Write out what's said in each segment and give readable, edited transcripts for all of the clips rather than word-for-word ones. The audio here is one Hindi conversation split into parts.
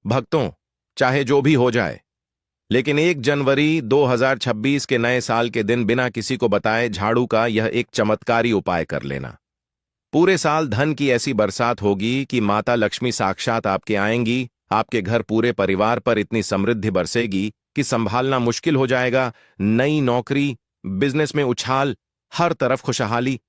भक्तों, चाहे जो भी हो जाए, लेकिन 1 जनवरी 2026 के नए साल के दिन बिना किसी को बताए झाड़ू का यह एक चमत्कारी उपाय कर लेना। पूरे साल धन की ऐसी बरसात होगी कि माता लक्ष्मी साक्षात आपके आएंगी, आपके घर पूरे परिवार पर इतनी समृद्धि बरसेगी कि संभालना मुश्किल हो जाएगा। नई नौकरी, बिजनेस में उछाल, हर तरफ खुशहाली।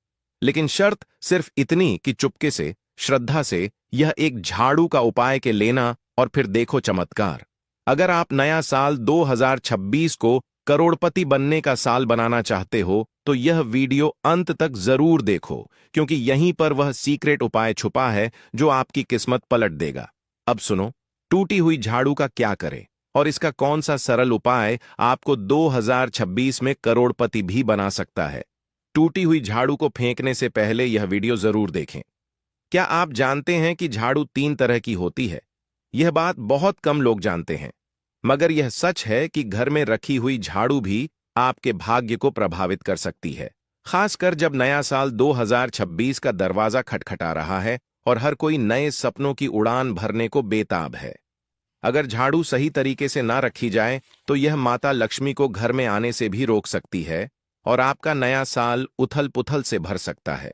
लेकिन शर्त सिर्फ इतनी कि चुपके से, श्रद्धा से यह एक झाड़ू का उपाय के लेना और फिर देखो चमत्कार। अगर आप नया साल 2026 को करोड़पति बनने का साल बनाना चाहते हो तो यह वीडियो अंत तक जरूर देखो, क्योंकि यहीं पर वह सीक्रेट उपाय छुपा है जो आपकी किस्मत पलट देगा। अब सुनो, टूटी हुई झाड़ू का क्या करें और इसका कौन सा सरल उपाय आपको 2026 में करोड़पति भी बना सकता है। टूटी हुई झाड़ू को फेंकने से पहले यह वीडियो जरूर देखें। क्या आप जानते हैं कि झाड़ू 3 तरह की होती है? यह बात बहुत कम लोग जानते हैं, मगर यह सच है कि घर में रखी हुई झाड़ू भी आपके भाग्य को प्रभावित कर सकती है, खासकर जब नया साल 2026 का दरवाजा खटखटा रहा है और हर कोई नए सपनों की उड़ान भरने को बेताब है। अगर झाड़ू सही तरीके से ना रखी जाए तो यह माता लक्ष्मी को घर में आने से भी रोक सकती है और आपका नया साल उथल पुथल से भर सकता है।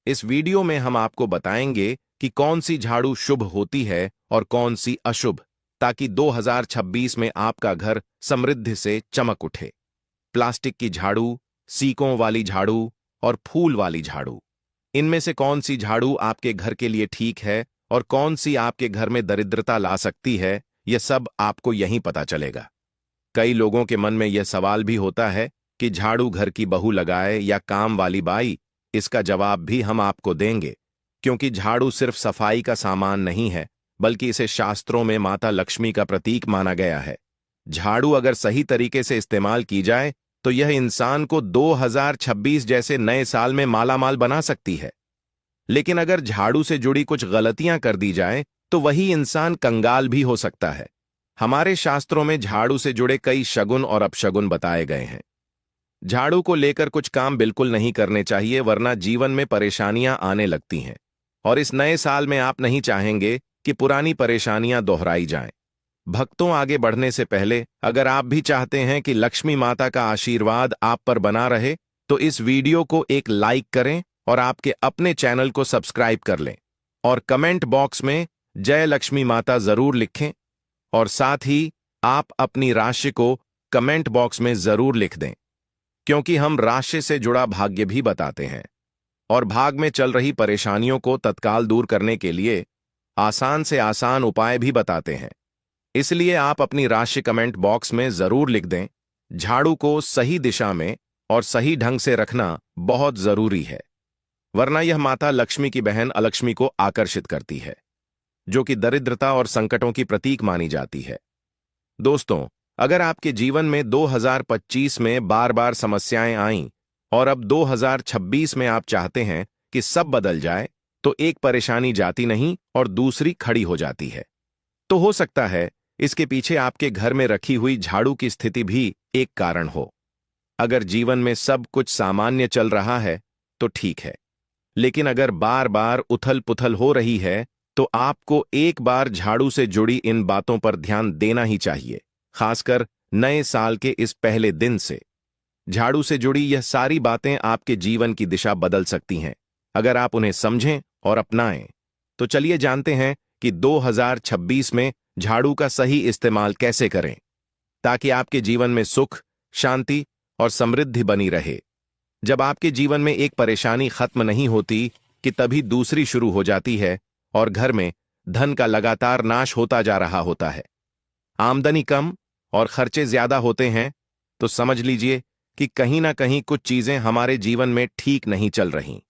इस वीडियो में हम आपको बताएंगे कि कौन सी झाड़ू शुभ होती है और कौन सी अशुभ, ताकि 2026 में आपका घर समृद्धि से चमक उठे। प्लास्टिक की झाड़ू, सीकों वाली झाड़ू और फूल वाली झाड़ू, इनमें से कौन सी झाड़ू आपके घर के लिए ठीक है और कौन सी आपके घर में दरिद्रता ला सकती है, यह सब आपको यहीं पता चलेगा। कई लोगों के मन में यह सवाल भी होता है कि झाड़ू घर की बहू लगाए या काम वाली बाई। इसका जवाब भी हम आपको देंगे, क्योंकि झाड़ू सिर्फ सफाई का सामान नहीं है, बल्कि इसे शास्त्रों में माता लक्ष्मी का प्रतीक माना गया है। झाड़ू अगर सही तरीके से इस्तेमाल की जाए तो यह इंसान को 2026 जैसे नए साल में मालामाल बना सकती है। लेकिन अगर झाड़ू से जुड़ी कुछ गलतियां कर दी जाए तो वही इंसान कंगाल भी हो सकता है। हमारे शास्त्रों में झाड़ू से जुड़े कई शगुन और अपशगुन बताए गए हैं। झाड़ू को लेकर कुछ काम बिल्कुल नहीं करने चाहिए, वरना जीवन में परेशानियां आने लगती हैं और इस नए साल में आप नहीं चाहेंगे कि पुरानी परेशानियां दोहराई जाएं। भक्तों, आगे बढ़ने से पहले अगर आप भी चाहते हैं कि लक्ष्मी माता का आशीर्वाद आप पर बना रहे तो इस वीडियो को एक लाइक करें और आपके अपने चैनल को सब्सक्राइब कर लें और कमेंट बॉक्स में जय लक्ष्मी माता जरूर लिखें। और साथ ही आप अपनी राशि को कमेंट बॉक्स में जरूर लिख दें, क्योंकि हम राशि से जुड़ा भाग्य भी बताते हैं और भाग में चल रही परेशानियों को तत्काल दूर करने के लिए आसान से आसान उपाय भी बताते हैं। इसलिए आप अपनी राशि कमेंट बॉक्स में जरूर लिख दें। झाड़ू को सही दिशा में और सही ढंग से रखना बहुत जरूरी है, वरना यह माता लक्ष्मी की बहन अलक्ष्मी को आकर्षित करती है, जो कि दरिद्रता और संकटों की प्रतीक मानी जाती है। दोस्तों, अगर आपके जीवन में 2025 में बार बार समस्याएं आईं और अब 2026 में आप चाहते हैं कि सब बदल जाए, तो एक परेशानी जाती नहीं और दूसरी खड़ी हो जाती है। तो हो सकता है इसके पीछे आपके घर में रखी हुई झाड़ू की स्थिति भी एक कारण हो। अगर जीवन में सब कुछ सामान्य चल रहा है तो ठीक है, लेकिन अगर बार बार उथल पुथल हो रही है तो आपको एक बार झाड़ू से जुड़ी इन बातों पर ध्यान देना ही चाहिए, खासकर नए साल के इस पहले दिन से। झाड़ू से जुड़ी यह सारी बातें आपके जीवन की दिशा बदल सकती हैं अगर आप उन्हें समझें और अपनाएं। तो चलिए जानते हैं कि 2026 में झाड़ू का सही इस्तेमाल कैसे करें, ताकि आपके जीवन में सुख, शांति और समृद्धि बनी रहे। जब आपके जीवन में एक परेशानी खत्म नहीं होती कि तभी दूसरी शुरू हो जाती है और घर में धन का लगातार नाश होता जा रहा होता है। आमदनी कम और खर्चे ज्यादा होते हैं तो समझ लीजिए कि कहीं ना कहीं कुछ चीजें हमारे जीवन में ठीक नहीं चल रही।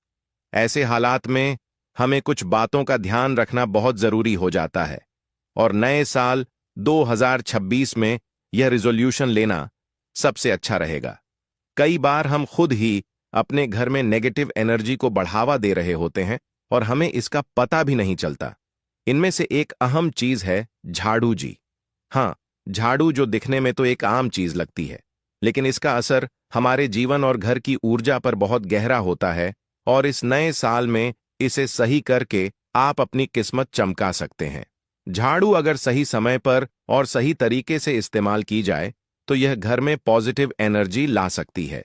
ऐसे हालात में हमें कुछ बातों का ध्यान रखना बहुत जरूरी हो जाता है और नए साल 2026 में यह रिजोल्यूशन लेना सबसे अच्छा रहेगा। कई बार हम खुद ही अपने घर में नेगेटिव एनर्जी को बढ़ावा दे रहे होते हैं और हमें इसका पता भी नहीं चलता। इनमें से एक अहम चीज है झाड़ू जी। हाँ, झाड़ू जो दिखने में तो एक आम चीज लगती है, लेकिन इसका असर हमारे जीवन और घर की ऊर्जा पर बहुत गहरा होता है और इस नए साल में इसे सही करके आप अपनी किस्मत चमका सकते हैं। झाड़ू अगर सही समय पर और सही तरीके से इस्तेमाल की जाए तो यह घर में पॉजिटिव एनर्जी ला सकती है।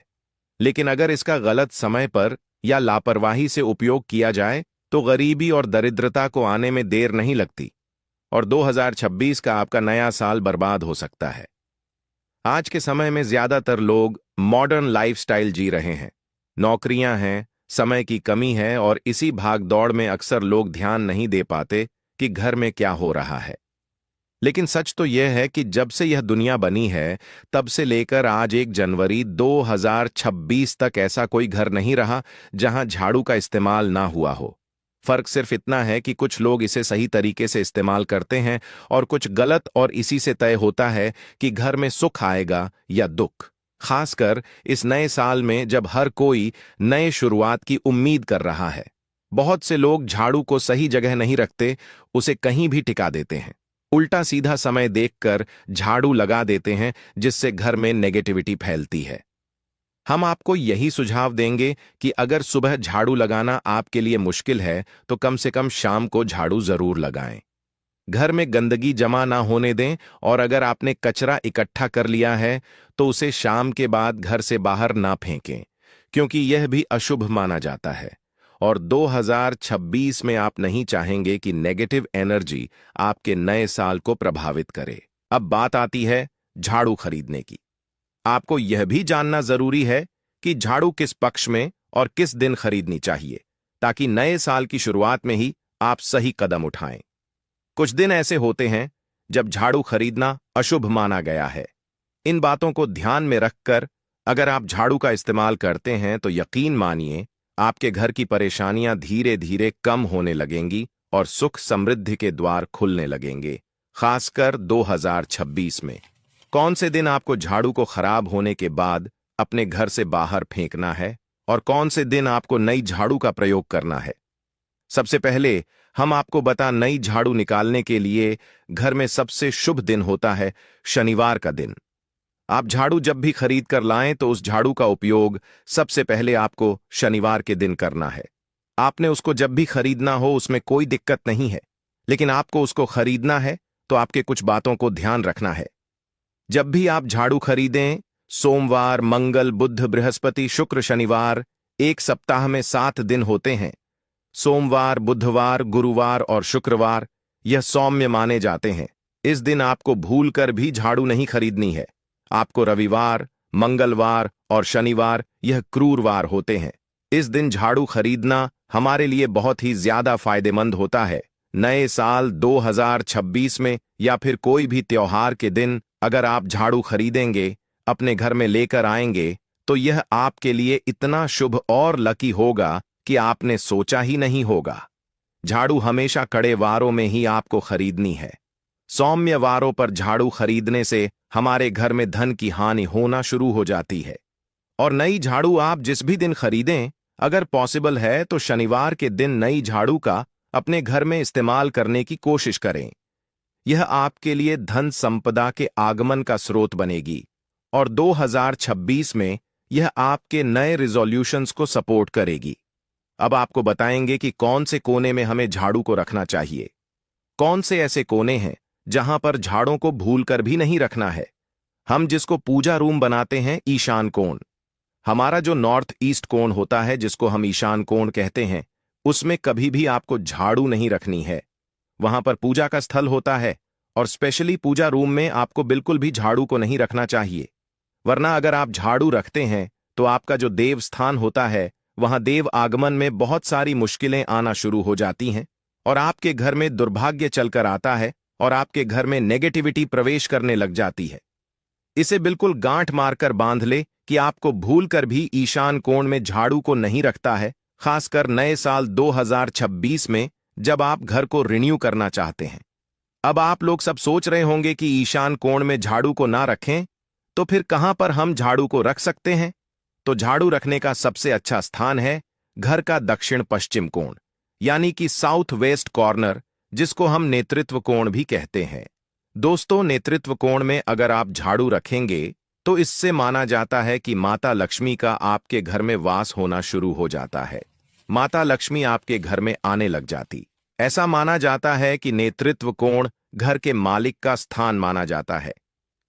लेकिन अगर इसका गलत समय पर या लापरवाही से उपयोग किया जाए तो गरीबी और दरिद्रता को आने में देर नहीं लगती और 2026 का आपका नया साल बर्बाद हो सकता है। आज के समय में ज्यादातर लोग मॉडर्न लाइफस्टाइल जी रहे हैं। नौकरियां हैं, समय की कमी है और इसी भागदौड़ में अक्सर लोग ध्यान नहीं दे पाते कि घर में क्या हो रहा है। लेकिन सच तो यह है कि जब से यह दुनिया बनी है तब से लेकर आज 1 जनवरी 2026 तक ऐसा कोई घर नहीं रहा जहां झाड़ू का इस्तेमाल ना हुआ हो। फर्क सिर्फ इतना है कि कुछ लोग इसे सही तरीके से इस्तेमाल करते हैं और कुछ गलत, और इसी से तय होता है कि घर में सुख आएगा या दुख। खासकर इस नए साल में जब हर कोई नए शुरुआत की उम्मीद कर रहा है। बहुत से लोग झाड़ू को सही जगह नहीं रखते, उसे कहीं भी टिका देते हैं। उल्टा सीधा समय देखकर झाड़ू लगा देते हैं जिससे घर में नेगेटिविटी फैलती है। हम आपको यही सुझाव देंगे कि अगर सुबह झाड़ू लगाना आपके लिए मुश्किल है तो कम से कम शाम को झाड़ू जरूर लगाएं। घर में गंदगी जमा ना होने दें और अगर आपने कचरा इकट्ठा कर लिया है तो उसे शाम के बाद घर से बाहर ना फेंकें, क्योंकि यह भी अशुभ माना जाता है और 2026 में आप नहीं चाहेंगे कि नेगेटिव एनर्जी आपके नए साल को प्रभावित करे। अब बात आती है झाड़ू खरीदने की। आपको यह भी जानना जरूरी है कि झाड़ू किस पक्ष में और किस दिन खरीदनी चाहिए, ताकि नए साल की शुरुआत में ही आप सही कदम उठाएं। कुछ दिन ऐसे होते हैं जब झाड़ू खरीदना अशुभ माना गया है। इन बातों को ध्यान में रखकर अगर आप झाड़ू का इस्तेमाल करते हैं तो यकीन मानिए आपके घर की परेशानियां धीरे धीरे कम होने लगेंगी और सुख समृद्धि के द्वार खुलने लगेंगे। खासकर 2026 में कौन से दिन आपको झाड़ू को खराब होने के बाद अपने घर से बाहर फेंकना है और कौन से दिन आपको नई झाड़ू का प्रयोग करना है। सबसे पहले हम आपको बता, नई झाड़ू निकालने के लिए घर में सबसे शुभ दिन होता है शनिवार का दिन। आप झाड़ू जब भी खरीद कर लाएं तो उस झाड़ू का उपयोग सबसे पहले आपको शनिवार के दिन करना है। आपने उसको जब भी खरीदना हो उसमें कोई दिक्कत नहीं है, लेकिन आपको उसको खरीदना है तो आपके कुछ बातों को ध्यान रखना है। जब भी आप झाड़ू खरीदें, सोमवार, मंगल, बुध, बृहस्पति, शुक्र, शनिवार, एक सप्ताह में 7 दिन होते हैं। सोमवार, बुधवार, गुरुवार और शुक्रवार यह सौम्य माने जाते हैं। इस दिन आपको भूलकर भी झाड़ू नहीं खरीदनी है। आपको रविवार, मंगलवार और शनिवार यह क्रूरवार होते हैं। इस दिन झाड़ू खरीदना हमारे लिए बहुत ही ज्यादा फायदेमंद होता है। नए साल 2026 में या फिर कोई भी त्योहार के दिन अगर आप झाड़ू खरीदेंगे, अपने घर में लेकर आएंगे, तो यह आपके लिए इतना शुभ और लकी होगा कि आपने सोचा ही नहीं होगा। झाड़ू हमेशा कड़े वारों में ही आपको खरीदनी है। सौम्य वारों पर झाड़ू खरीदने से हमारे घर में धन की हानि होना शुरू हो जाती है। और नई झाड़ू आप जिस भी दिन खरीदें, अगर पॉसिबल है तो शनिवार के दिन नई झाड़ू का अपने घर में इस्तेमाल करने की कोशिश करें। यह आपके लिए धन संपदा के आगमन का स्रोत बनेगी और 2026 में यह आपके नए रिजोल्यूशंस को सपोर्ट करेगी। अब आपको बताएंगे कि कौन से कोने में हमें झाड़ू को रखना चाहिए। कौन से ऐसे कोने हैं जहां पर झाड़ों को भूलकर भी नहीं रखना है। हम जिसको पूजा रूम बनाते हैं, ईशान कोण, हमारा जो नॉर्थ ईस्ट कोण होता है जिसको हम ईशान कोण कहते हैं, उसमें कभी भी आपको झाड़ू नहीं रखनी है। वहां पर पूजा का स्थल होता है और स्पेशली पूजा रूम में आपको बिल्कुल भी झाड़ू को नहीं रखना चाहिए। वरना अगर आप झाड़ू रखते हैं तो आपका जो देव स्थान होता है वहां देव आगमन में बहुत सारी मुश्किलें आना शुरू हो जाती हैं और आपके घर में दुर्भाग्य चलकर आता है और आपके घर में नेगेटिविटी प्रवेश करने लग जाती है। इसे बिल्कुल गांठ मारकर बांध ले कि आपको भूलकर भी ईशान कोण में झाड़ू को नहीं रखता है, खासकर नए साल 2026 में जब आप घर को रिन्यू करना चाहते हैं। अब आप लोग सब सोच रहे होंगे कि ईशान कोण में झाड़ू को ना रखें, तो फिर कहां पर हम झाड़ू को रख सकते हैं? तो झाड़ू रखने का सबसे अच्छा स्थान है घर का दक्षिण पश्चिम कोण, यानी कि साउथ वेस्ट कॉर्नर, जिसको हम नेतृत्व कोण भी कहते हैं। दोस्तों, नेतृत्व कोण में अगर आप झाड़ू रखेंगे तो इससे माना जाता है कि माता लक्ष्मी का आपके घर में वास होना शुरू हो जाता है। माता लक्ष्मी आपके घर में आने लग जाती। ऐसा माना जाता है कि नेतृत्व कोण घर के मालिक का स्थान माना जाता है।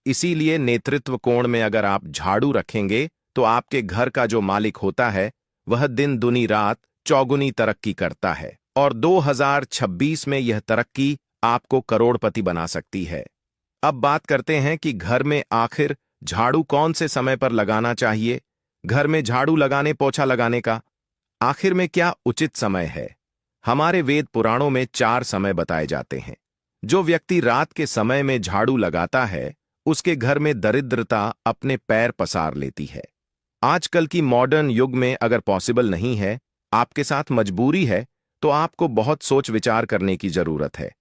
इसीलिए नेतृत्व कोण में अगर आप झाड़ू रखेंगे तो आपके घर का जो मालिक होता है वह दिन दुनी रात चौगुनी तरक्की करता है और 2026 में यह तरक्की आपको करोड़पति बना सकती है। अब बात करते हैं कि घर में आखिर झाड़ू कौन से समय पर लगाना चाहिए। घर में झाड़ू लगाने, पोछा लगाने का आखिर में क्या उचित समय है? हमारे वेद पुराणों में 4 समय बताए जाते हैं। जो व्यक्ति रात के समय में झाड़ू लगाता है उसके घर में दरिद्रता अपने पैर पसार लेती है। आजकल की मॉडर्न युग में अगर पॉसिबल नहीं है, आपके साथ मजबूरी है, तो आपको बहुत सोच विचार करने की जरूरत है।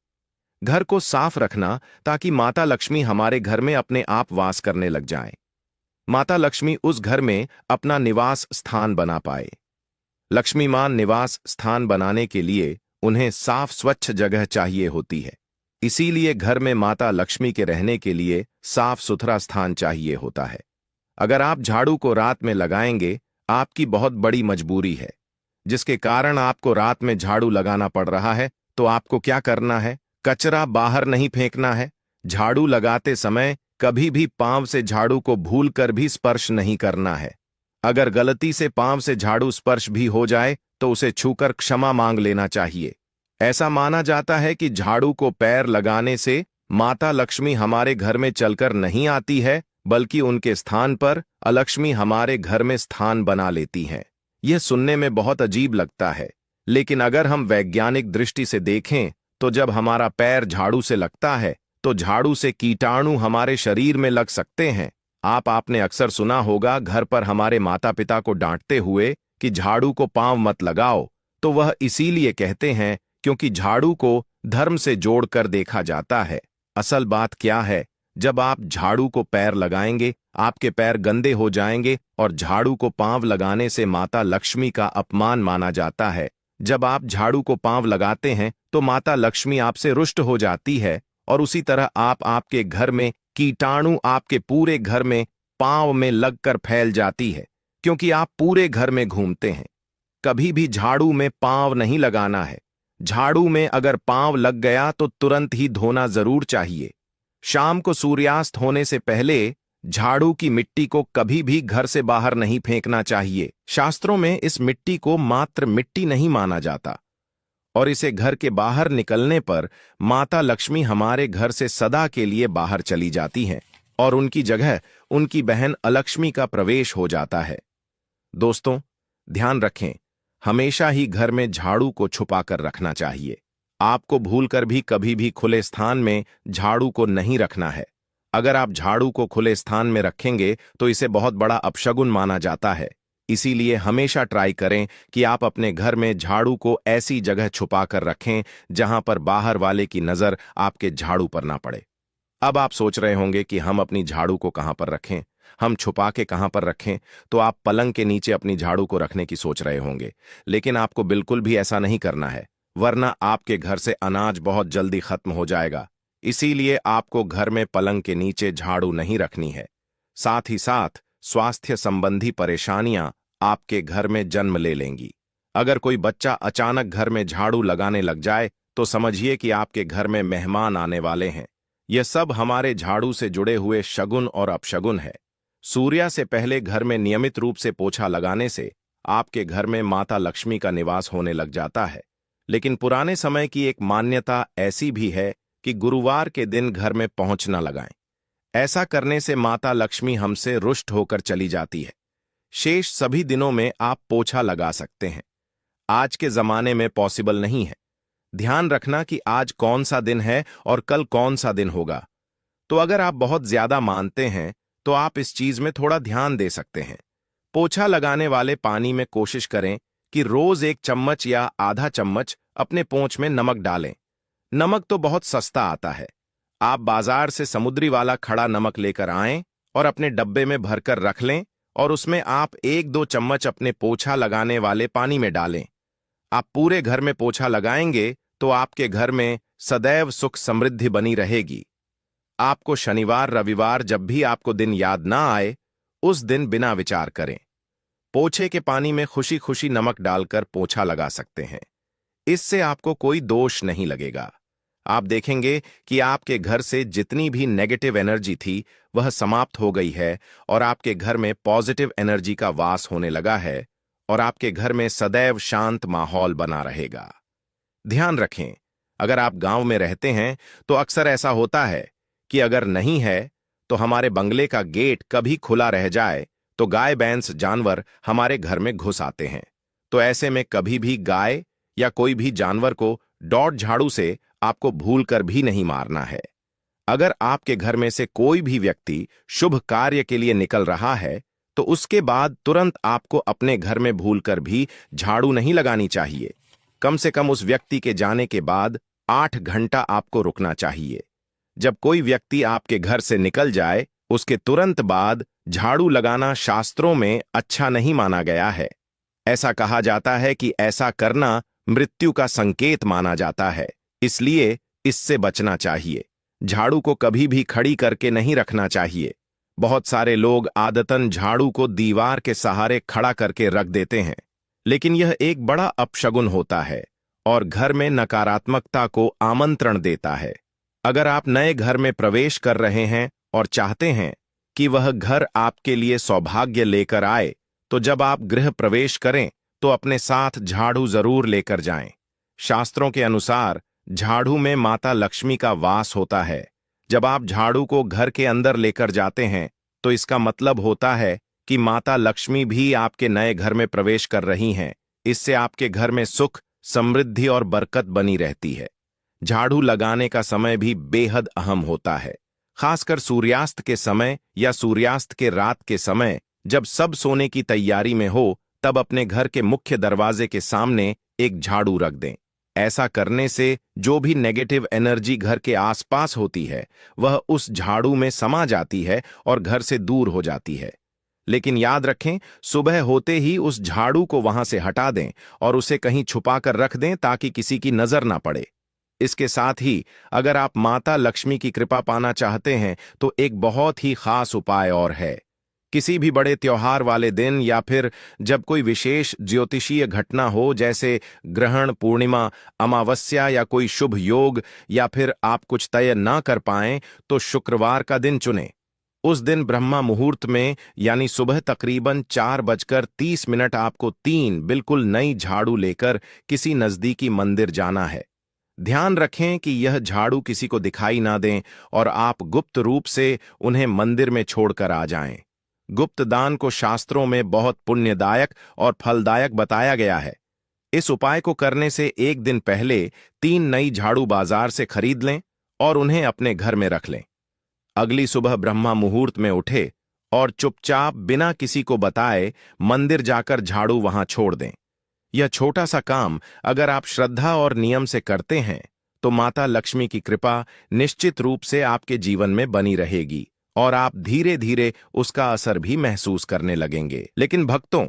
घर को साफ रखना ताकि माता लक्ष्मी हमारे घर में अपने आप वास करने लग जाएं। माता लक्ष्मी उस घर में अपना निवास स्थान बना पाए। लक्ष्मीमान निवास स्थान बनाने के लिए उन्हें साफ स्वच्छ जगह चाहिए होती है। इसीलिए घर में माता लक्ष्मी के रहने के लिए साफ सुथरा स्थान चाहिए होता है। अगर आप झाड़ू को रात में लगाएंगे, आपकी बहुत बड़ी मजबूरी है जिसके कारण आपको रात में झाड़ू लगाना पड़ रहा है, तो आपको क्या करना है? कचरा बाहर नहीं फेंकना है। झाड़ू लगाते समय कभी भी पांव से झाड़ू को भूलकर भी स्पर्श नहीं करना है। अगर गलती से पांव से झाड़ू स्पर्श भी हो जाए तो उसे छूकर क्षमा मांग लेना चाहिए। ऐसा माना जाता है कि झाड़ू को पैर लगाने से माता लक्ष्मी हमारे घर में चलकर नहीं आती है, बल्कि उनके स्थान पर अलक्ष्मी हमारे घर में स्थान बना लेती हैं। यह सुनने में बहुत अजीब लगता है, लेकिन अगर हम वैज्ञानिक दृष्टि से देखें तो जब हमारा पैर झाड़ू से लगता है तो झाड़ू से कीटाणु हमारे शरीर में लग सकते हैं। आपने अक्सर सुना होगा घर पर हमारे माता पिता को डांटते हुए कि झाड़ू को पांव मत लगाओ, तो वह इसीलिए कहते हैं क्योंकि झाड़ू को धर्म से जोड़कर देखा जाता है। असल बात क्या है? जब आप झाड़ू को पैर लगाएंगे, आपके पैर गंदे हो जाएंगे और झाड़ू को पांव लगाने से माता लक्ष्मी का अपमान माना जाता है। जब आप झाड़ू को पांव लगाते हैं तो माता लक्ष्मी आपसे रुष्ट हो जाती है और उसी तरह आपके घर में कीटाणु आपके पूरे घर में पांव में लगकर फैल जाती है, क्योंकि आप पूरे घर में घूमते हैं। कभी भी झाड़ू में पांव नहीं लगाना है। झाड़ू में अगर पांव लग गया तो तुरंत ही धोना जरूर चाहिए। शाम को सूर्यास्त होने से पहले झाड़ू की मिट्टी को कभी भी घर से बाहर नहीं फेंकना चाहिए। शास्त्रों में इस मिट्टी को मात्र मिट्टी नहीं माना जाता और इसे घर के बाहर निकलने पर माता लक्ष्मी हमारे घर से सदा के लिए बाहर चली जाती हैं और उनकी जगह उनकी बहन अलक्ष्मी का प्रवेश हो जाता है। दोस्तों, ध्यान रखें, हमेशा ही घर में झाड़ू को छुपा कर रखना चाहिए। आपको भूलकर भी कभी भी खुले स्थान में झाड़ू को नहीं रखना है। अगर आप झाड़ू को खुले स्थान में रखेंगे तो इसे बहुत बड़ा अपशगुन माना जाता है। इसीलिए हमेशा ट्राई करें कि आप अपने घर में झाड़ू को ऐसी जगह छुपा कर रखें जहां पर बाहर वाले की नजर आपके झाड़ू पर ना पड़े। अब आप सोच रहे होंगे कि हम अपनी झाड़ू को कहां पर रखें, हम छुपा के कहां पर रखें? तो आप पलंग के नीचे अपनी झाड़ू को रखने की सोच रहे होंगे, लेकिन आपको बिल्कुल भी ऐसा नहीं करना है, वरना आपके घर से अनाज बहुत जल्दी खत्म हो जाएगा। इसीलिए आपको घर में पलंग के नीचे झाड़ू नहीं रखनी है। साथ ही साथ स्वास्थ्य संबंधी परेशानियां आपके घर में जन्म ले लेंगी। अगर कोई बच्चा अचानक घर में झाड़ू लगाने लग जाए तो समझिए कि आपके घर में मेहमान आने वाले हैं। यह सब हमारे झाड़ू से जुड़े हुए शगुन और अपशगुन है। सूर्य से पहले घर में नियमित रूप से पोछा लगाने से आपके घर में माता लक्ष्मी का निवास होने लग जाता है। लेकिन पुराने समय की एक मान्यता ऐसी भी है कि गुरुवार के दिन घर में पहुंच न लगाएं। ऐसा करने से माता लक्ष्मी हमसे रुष्ट होकर चली जाती है। शेष सभी दिनों में आप पोछा लगा सकते हैं। आज के जमाने में पॉसिबल नहीं है। ध्यान रखना कि आज कौन सा दिन है और कल कौन सा दिन होगा। तो अगर आप बहुत ज्यादा मानते हैं तो आप इस चीज में थोड़ा ध्यान दे सकते हैं। पोछा लगाने वाले पानी में कोशिश करें कि रोज 1 चम्मच या आधा चम्मच अपने पोंछ में नमक डालें। नमक तो बहुत सस्ता आता है। आप बाजार से समुद्री वाला खड़ा नमक लेकर आएं और अपने डब्बे में भरकर रख लें और उसमें आप 1-2 चम्मच अपने पोछा लगाने वाले पानी में डालें। आप पूरे घर में पोछा लगाएंगे तो आपके घर में सदैव सुख समृद्धि बनी रहेगी। आपको शनिवार रविवार जब भी आपको दिन याद ना आए, उस दिन बिना विचार करें पोछे के पानी में खुशी खुशी नमक डालकर पोछा लगा सकते हैं। इससे आपको कोई दोष नहीं लगेगा। आप देखेंगे कि आपके घर से जितनी भी नेगेटिव एनर्जी थी वह समाप्त हो गई है और आपके घर में पॉजिटिव एनर्जी का वास होने लगा है और आपके घर में सदैव शांत माहौल बना रहेगा। ध्यान रखें, अगर आप गांव में रहते हैं तो अक्सर ऐसा होता है कि अगर नहीं है तो हमारे बंगले का गेट कभी खुला रह जाए तो गाय भैंस जानवर हमारे घर में घुस आते हैं। तो ऐसे में कभी भी गाय या कोई भी जानवर को डॉट झाड़ू से आपको भूलकर भी नहीं मारना है। अगर आपके घर में से कोई भी व्यक्ति शुभ कार्य के लिए निकल रहा है तो उसके बाद तुरंत आपको अपने घर में भूलकर भी झाड़ू नहीं लगानी चाहिए। कम से कम उस व्यक्ति के जाने के बाद 8 घंटा आपको रुकना चाहिए। जब कोई व्यक्ति आपके घर से निकल जाए उसके तुरंत बाद झाड़ू लगाना शास्त्रों में अच्छा नहीं माना गया है। ऐसा कहा जाता है कि ऐसा करना मृत्यु का संकेत माना जाता है, इसलिए इससे बचना चाहिए। झाड़ू को कभी भी खड़ी करके नहीं रखना चाहिए। बहुत सारे लोग आदतन झाड़ू को दीवार के सहारे खड़ा करके रख देते हैं, लेकिन यह एक बड़ा अपशगुन होता है और घर में नकारात्मकता को आमंत्रण देता है। अगर आप नए घर में प्रवेश कर रहे हैं और चाहते हैं कि वह घर आपके लिए सौभाग्य लेकर आए, तो जब आप गृह प्रवेश करें तो अपने साथ झाड़ू जरूर लेकर जाएं। शास्त्रों के अनुसार झाड़ू में माता लक्ष्मी का वास होता है। जब आप झाड़ू को घर के अंदर लेकर जाते हैं तो इसका मतलब होता है कि माता लक्ष्मी भी आपके नए घर में प्रवेश कर रही हैं। इससे आपके घर में सुख, समृद्धि और बरकत बनी रहती है। झाड़ू लगाने का समय भी बेहद अहम होता है, खासकर सूर्यास्त के समय या सूर्यास्त के रात के समय। जब सब सोने की तैयारी में हो तब अपने घर के मुख्य दरवाजे के सामने एक झाड़ू रख दें। ऐसा करने से जो भी नेगेटिव एनर्जी घर के आसपास होती है वह उस झाड़ू में समा जाती है और घर से दूर हो जाती है। लेकिन याद रखें, सुबह होते ही उस झाड़ू को वहां से हटा दें और उसे कहीं छुपाकर रख दें ताकि किसी की नजर ना पड़े। इसके साथ ही अगर आप माता लक्ष्मी की कृपा पाना चाहते हैं तो एक बहुत ही खास उपाय और है। किसी भी बड़े त्योहार वाले दिन या फिर जब कोई विशेष ज्योतिषीय घटना हो, जैसे ग्रहण, पूर्णिमा, अमावस्या या कोई शुभ योग, या फिर आप कुछ तय ना कर पाएं, तो शुक्रवार का दिन चुनें। उस दिन ब्रह्मा मुहूर्त में यानी सुबह तकरीबन 4:30 आपको 3 बिल्कुल नई झाड़ू लेकर किसी नजदीकी मंदिर जाना है। ध्यान रखें कि यह झाड़ू किसी को दिखाई ना दें और आप गुप्त रूप से उन्हें मंदिर में छोड़कर आ जाएं। गुप्त दान को शास्त्रों में बहुत पुण्यदायक और फलदायक बताया गया है। इस उपाय को करने से एक दिन पहले 3 नई झाड़ू बाजार से खरीद लें और उन्हें अपने घर में रख लें। अगली सुबह ब्रह्मा मुहूर्त में उठे और चुपचाप बिना किसी को बताए मंदिर जाकर झाड़ू वहां छोड़ दें। यह छोटा सा काम अगर आप श्रद्धा और नियम से करते हैं तो माता लक्ष्मी की कृपा निश्चित रूप से आपके जीवन में बनी रहेगी और आप धीरे धीरे उसका असर भी महसूस करने लगेंगे। लेकिन भक्तों,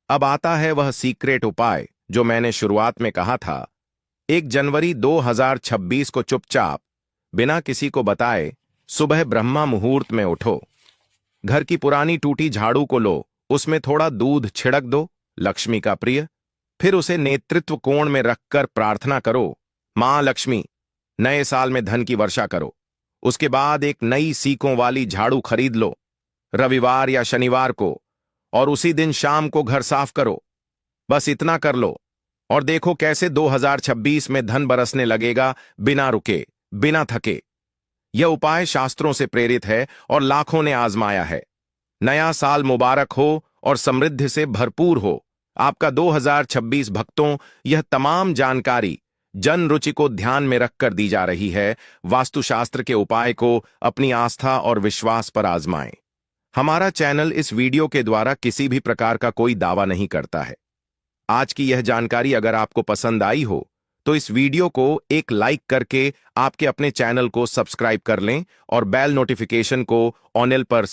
अब आता है वह सीक्रेट उपाय जो मैंने शुरुआत में कहा था। 1 जनवरी 2026 को चुपचाप बिना किसी को बताए सुबह ब्रह्मा मुहूर्त में उठो। घर की पुरानी टूटी झाड़ू को लो, उसमें थोड़ा दूध छिड़क दो, लक्ष्मी का प्रिय। फिर उसे नेतृत्व कोण में रखकर प्रार्थना करो, मां लक्ष्मी, नए साल में धन की वर्षा करो। उसके बाद एक नई सीकों वाली झाड़ू खरीद लो, रविवार या शनिवार को, और उसी दिन शाम को घर साफ करो। बस इतना कर लो और देखो कैसे 2026 में धन बरसने लगेगा, बिना रुके, बिना थके। यह उपाय शास्त्रों से प्रेरित है और लाखों ने आजमाया है। नया साल मुबारक हो और समृद्धि से भरपूर हो आपका 2026। भक्तों, यह तमाम जानकारी जन रुचि को ध्यान में रखकर दी जा रही है। वास्तुशास्त्र के उपाय को अपनी आस्था और विश्वास पर आजमाएं। हमारा चैनल इस वीडियो के द्वारा किसी भी प्रकार का कोई दावा नहीं करता है। आज की यह जानकारी अगर आपको पसंद आई हो तो इस वीडियो को एक लाइक करके आपके अपने चैनल को सब्सक्राइब कर लें और बेल नोटिफिकेशन को ऑन पर